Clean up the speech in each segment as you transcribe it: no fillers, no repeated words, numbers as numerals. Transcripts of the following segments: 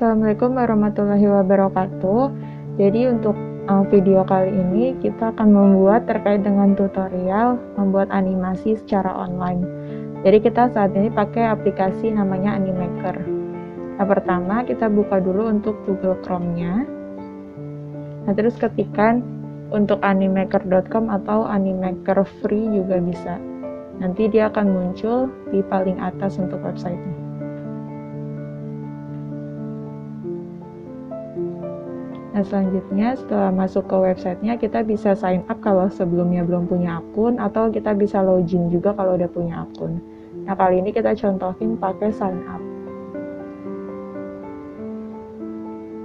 Assalamualaikum warahmatullahi wabarakatuh. Jadi untuk video kali ini kita akan membuat terkait dengan tutorial membuat animasi secara online. Jadi kita saat ini pakai aplikasi namanya Animaker. Nah, pertama kita buka dulu untuk Google Chrome-nya. Nah, terus ketikkan untuk animaker.com atau Animaker free juga bisa. Nanti dia akan muncul di paling atas untuk websitenya. Nah, selanjutnya setelah masuk ke websitenya kita bisa sign up kalau sebelumnya belum punya akun, atau kita bisa login juga kalau udah punya akun. Nah, kali ini kita contohin pakai sign up.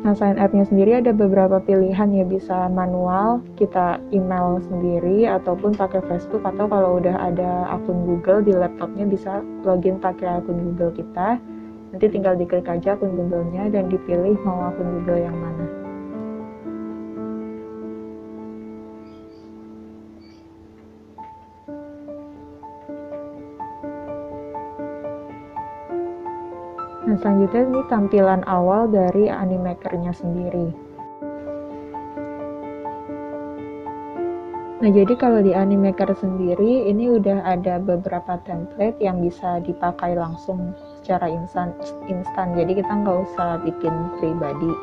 Nah, sign up-nya sendiri ada beberapa pilihan ya, bisa manual, kita email sendiri, ataupun pakai Facebook, atau kalau udah ada akun Google di laptopnya bisa login pakai akun Google kita. Nanti tinggal diklik aja akun Google-nya dan dipilih mau akun Google yang mana. Nah, selanjutnya ini tampilan awal dari Animaker-nya sendiri. Nah, jadi kalau di Animaker sendiri, ini udah ada beberapa template yang bisa dipakai langsung secara instan. Jadi kita nggak usah bikin pribadi.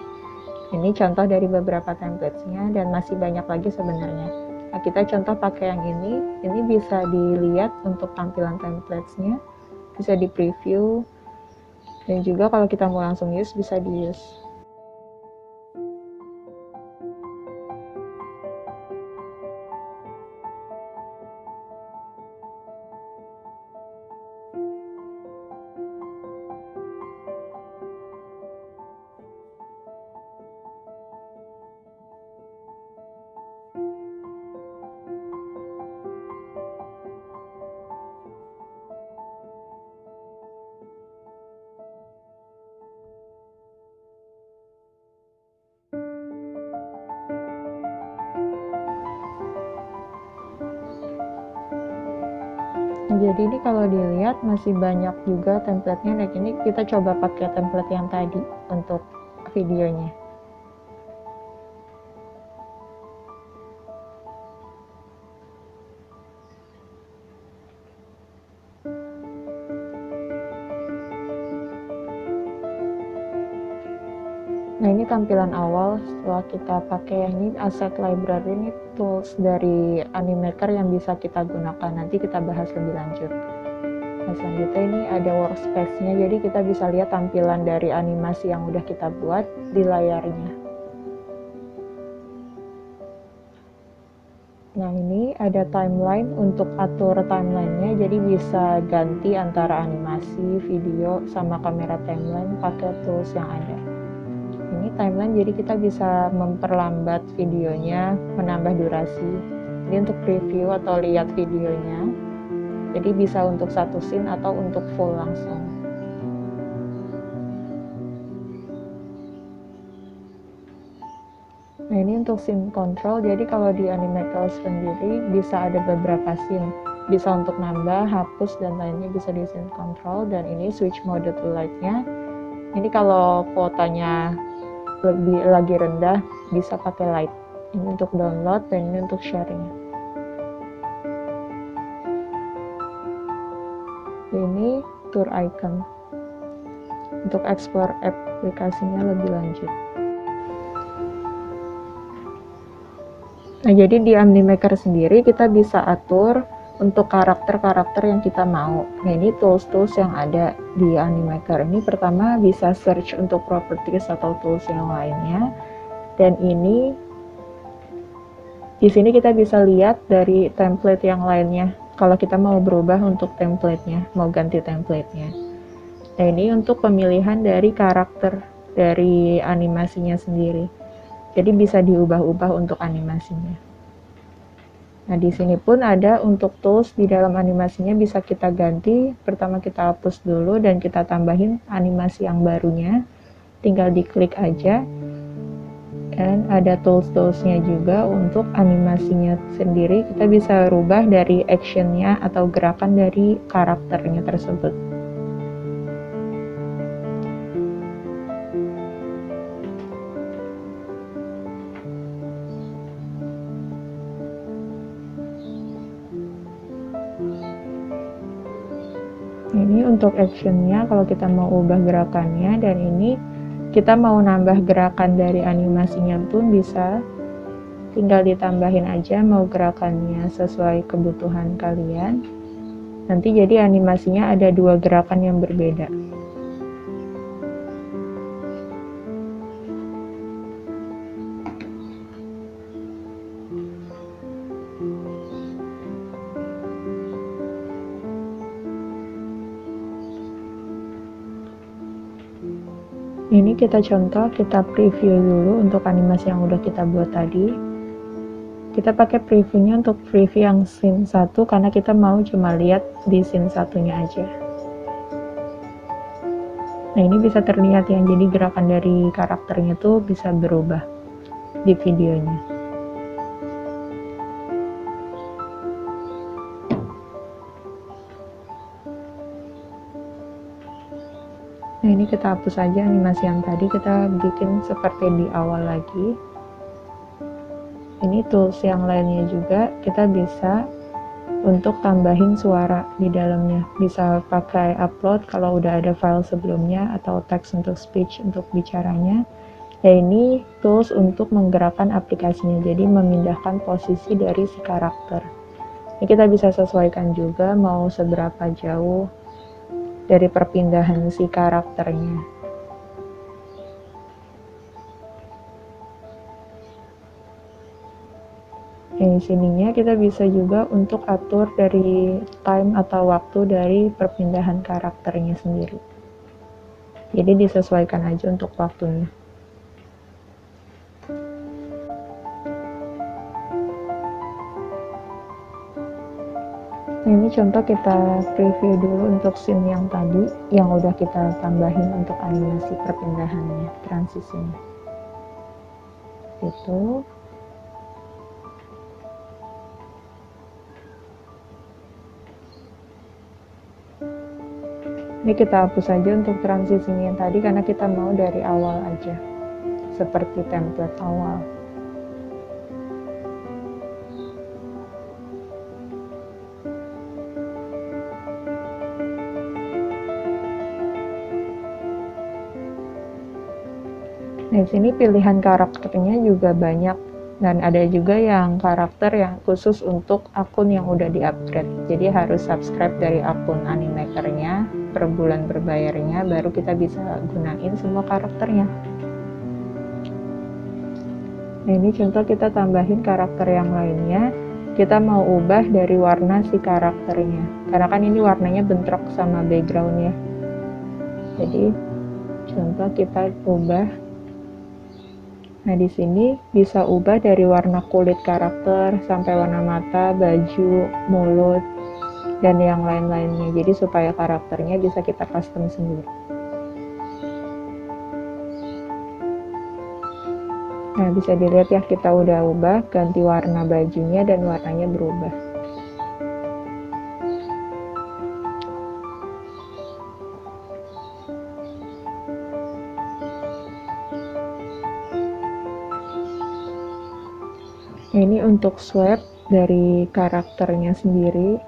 Ini contoh dari beberapa template-nya dan masih banyak lagi sebenarnya. Nah, kita contoh pakai yang ini. Ini bisa dilihat untuk tampilan template-nya, bisa di preview. Dan juga kalau kita mau langsung use, bisa di use. Jadi ini kalau dilihat masih banyak juga template-nya. Nah, ini kita coba pakai template yang tadi untuk videonya. Nah, ini tampilan awal setelah kita pakai ini asset library, ini tools dari Animaker yang bisa kita gunakan. Nanti kita bahas lebih lanjut. Nah, selanjutnya ini ada workspace-nya, jadi kita bisa lihat tampilan dari animasi yang udah kita buat di layarnya. Nah, ini ada timeline untuk atur timelinenya, jadi bisa ganti antara animasi, video, sama kamera timeline pakai tools yang ada. Ini timeline, jadi kita bisa memperlambat videonya, menambah durasi. Ini untuk preview atau lihat videonya, jadi bisa untuk satu scene atau untuk full langsung. Nah, ini untuk scene control, jadi kalau di Animaker sendiri bisa ada beberapa scene, bisa untuk nambah, hapus, dan lainnya bisa di scene control. Dan ini switch mode to light-nya, ini kalau kuotanya lagi rendah bisa pakai light. Ini untuk download dan ini untuk sharing. Ini tour icon untuk explore aplikasinya lebih lanjut. Nah, jadi di Animaker sendiri kita bisa atur untuk karakter-karakter yang kita mau. Nah, ini tools-tools yang ada di Animaker ini. Pertama bisa search untuk properties atau tools yang lainnya. Dan ini di sini kita bisa lihat dari template yang lainnya. Kalau kita mau berubah untuk template-nya, mau ganti template-nya. Nah, ini untuk pemilihan dari karakter dari animasinya sendiri. Jadi bisa diubah-ubah untuk animasinya. Nah, di sini pun ada untuk tools di dalam animasinya bisa kita ganti. Pertama kita hapus dulu dan kita tambahin animasi yang barunya. Tinggal diklik aja. Dan ada tools-toolsnya juga untuk animasinya sendiri. Kita bisa rubah dari actionnya atau gerakan dari karakternya tersebut. Ini untuk actionnya kalau kita mau ubah gerakannya, dan ini kita mau nambah gerakan dari animasinya pun bisa, tinggal ditambahin aja mau gerakannya sesuai kebutuhan kalian. Nanti jadi animasinya ada 2 gerakan yang berbeda. Ini kita contoh, kita preview dulu untuk animasi yang udah kita buat tadi. Kita pakai previewnya untuk preview yang scene 1 karena kita mau cuma lihat di scene satunya aja. Nah, ini bisa terlihat ya, jadi gerakan dari karakternya tuh bisa berubah di videonya. Nah, ini kita hapus aja animasi yang tadi, kita bikin seperti di awal lagi. Ini tools yang lainnya juga, kita bisa untuk tambahin suara di dalamnya. Bisa pakai upload kalau udah ada file sebelumnya, atau text untuk speech untuk bicaranya. Ya, ini tools untuk menggerakkan aplikasinya, jadi memindahkan posisi dari si karakter. Ini kita bisa sesuaikan juga mau seberapa jauh dari perpindahan si karakternya. Di sininya kita bisa juga untuk atur dari time atau waktu dari perpindahan karakternya sendiri. Jadi disesuaikan aja untuk waktunya. Nah, ini contoh kita preview dulu untuk scene yang tadi, yang udah kita tambahin untuk animasi perpindahannya, transisinya. Itu. Ini kita hapus aja untuk transisinya yang tadi karena kita mau dari awal aja, seperti template awal. Nah, di sini pilihan karakternya juga banyak, dan ada juga yang karakter yang khusus untuk akun yang udah di-upgrade. Jadi harus subscribe dari akun Animaker-nya, per bulan berbayarnya, baru kita bisa gunain semua karakternya. Nah, ini contoh kita tambahin karakter yang lainnya. Kita mau ubah dari warna si karakternya, karena kan ini warnanya bentrok sama background-nya. Jadi contoh kita ubah. Nah, di sini bisa ubah dari warna kulit karakter sampai warna mata, baju, mulut, dan yang lain-lainnya. Jadi supaya karakternya bisa kita custom sendiri. Nah, bisa dilihat ya, kita udah ubah, ganti warna bajunya dan warnanya berubah. Ini untuk swap dari karakternya sendiri,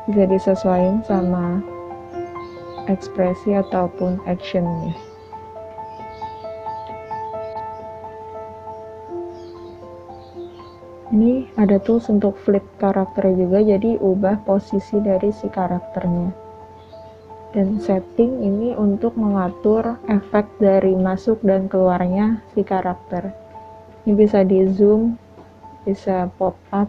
bisa disesuaikan sama ekspresi ataupun actionnya. Ini ada tools untuk flip karakter juga, jadi ubah posisi dari si karakternya. Dan setting ini untuk mengatur efek dari masuk dan keluarnya si karakter. Ini bisa di zoom, bisa pop up.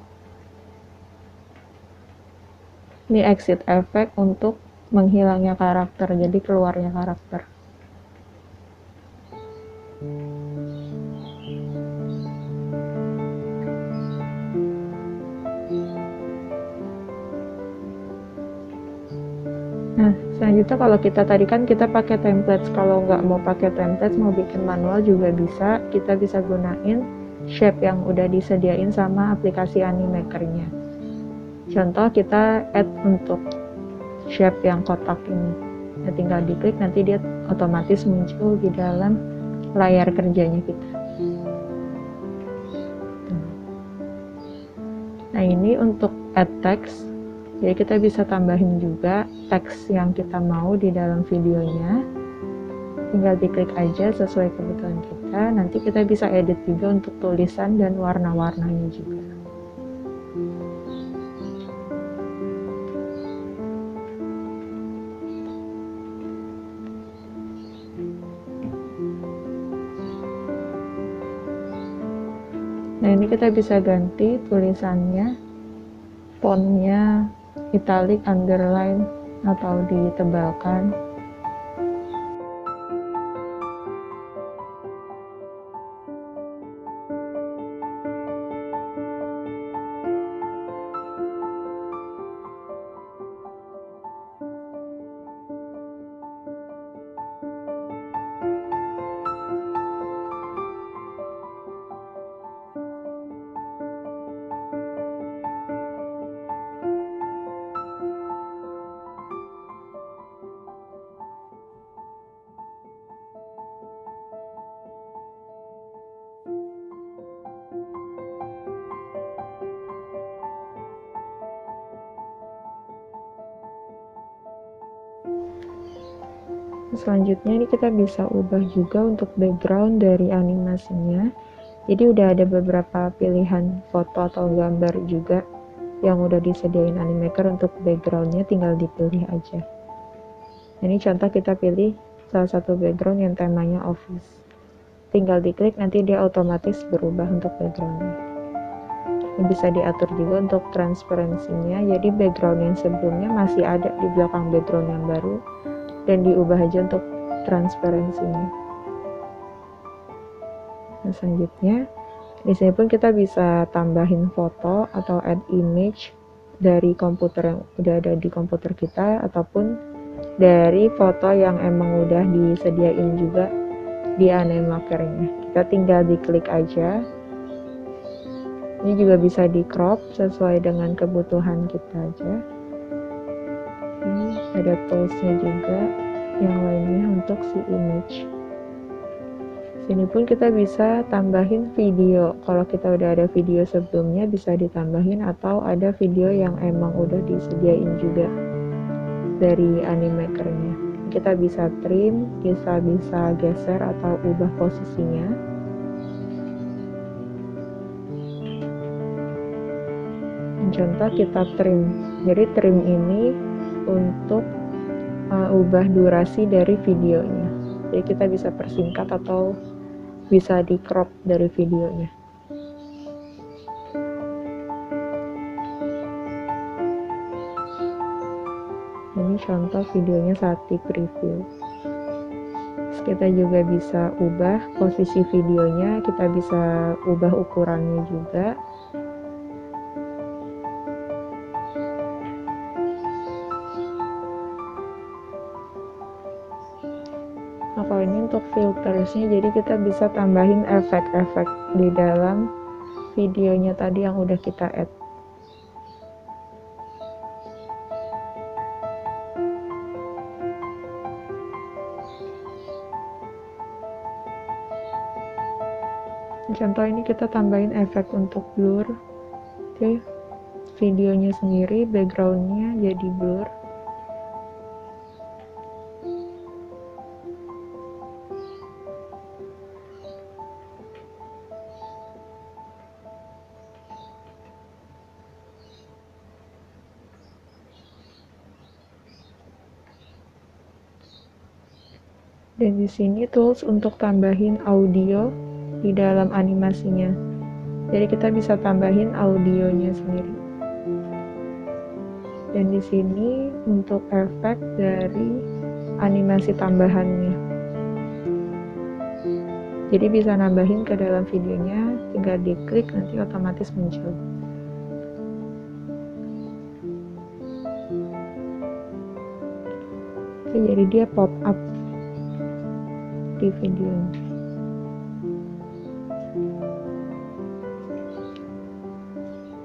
Ini exit effect untuk menghilangnya karakter, jadi keluarnya karakter. Nah, selanjutnya kalau kita tadi kan kita pakai templates, kalau nggak mau pakai templates, mau bikin manual juga bisa. Kita bisa gunain shape yang udah disediain sama aplikasi Animaker-nya. Contoh kita add untuk shape yang kotak ini. Nah, tinggal diklik, nanti dia otomatis muncul di dalam layar kerjanya kita. Nah, ini untuk add text. Jadi kita bisa tambahin juga teks yang kita mau di dalam videonya. Tinggal diklik aja sesuai kebutuhan kita. Nanti kita bisa edit juga untuk tulisan dan warna-warnanya juga. Nah, ini kita bisa ganti tulisannya, fontnya, italic, underline, atau ditebalkan. Selanjutnya ini kita bisa ubah juga untuk background dari animasinya. Jadi udah ada beberapa pilihan foto atau gambar juga yang udah disediain Animaker untuk backgroundnya, tinggal dipilih aja. Ini contoh kita pilih salah satu background yang temanya office. Tinggal diklik, nanti dia otomatis berubah untuk backgroundnya. Ini bisa diatur juga untuk transparansinya, jadi background yang sebelumnya masih ada di belakang background yang baru, dan diubah aja untuk transparansinya. Nah, selanjutnya di sini pun kita bisa tambahin foto atau add image dari komputer yang udah ada di komputer kita, ataupun dari foto yang emang udah disediain juga di Animaker-nya. Kita tinggal diklik aja. Ini juga bisa di crop sesuai dengan kebutuhan kita aja. Ini ada toolsnya juga yang lainnya untuk si image. Sini pun kita bisa tambahin video. Kalau kita udah ada video sebelumnya bisa ditambahin, atau ada video yang emang udah disediain juga dari Animaker-nya. Kita bisa trim, bisa geser atau ubah posisinya. Contoh kita trim. Jadi trim ini untuk ubah durasi dari videonya. Jadi kita bisa persingkat atau bisa di crop dari videonya. Ini contoh videonya saat di preview. Terus kita juga bisa ubah posisi videonya, kita bisa ubah ukurannya juga. Nah, kalau ini untuk filtersnya, jadi kita bisa tambahin efek-efek di dalam videonya tadi yang udah kita add. Contoh ini kita tambahin efek untuk blur. Oke, videonya sendiri, backgroundnya jadi blur. Dan di sini tools untuk tambahin audio di dalam animasinya. Jadi kita bisa tambahin audionya sendiri. Dan di sini untuk efek dari animasi tambahannya. Jadi bisa nambahin ke dalam videonya, tinggal diklik nanti otomatis muncul. Oke, jadi dia pop up di video.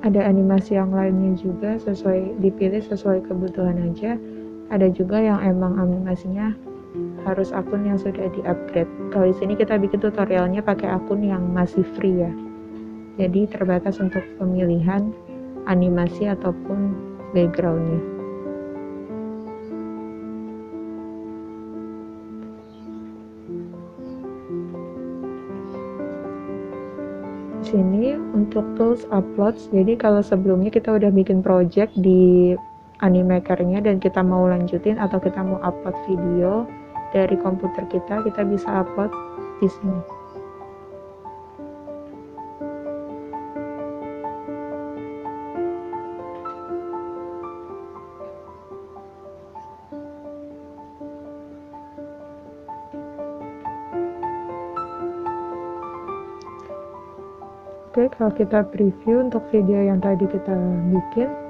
Ada animasi yang lainnya juga, dipilih sesuai kebutuhan aja. Ada juga yang emang animasinya harus akun yang sudah di-upgrade. Kalau di sini kita bikin tutorialnya pakai akun yang masih free ya. Jadi terbatas untuk pemilihan animasi ataupun backgroundnya. Sini untuk tools upload, jadi kalau sebelumnya kita udah bikin project di Animaker-nya dan kita mau lanjutin atau kita mau upload video dari komputer kita bisa upload di sini. Oke, kalau kita preview untuk video yang tadi kita bikin,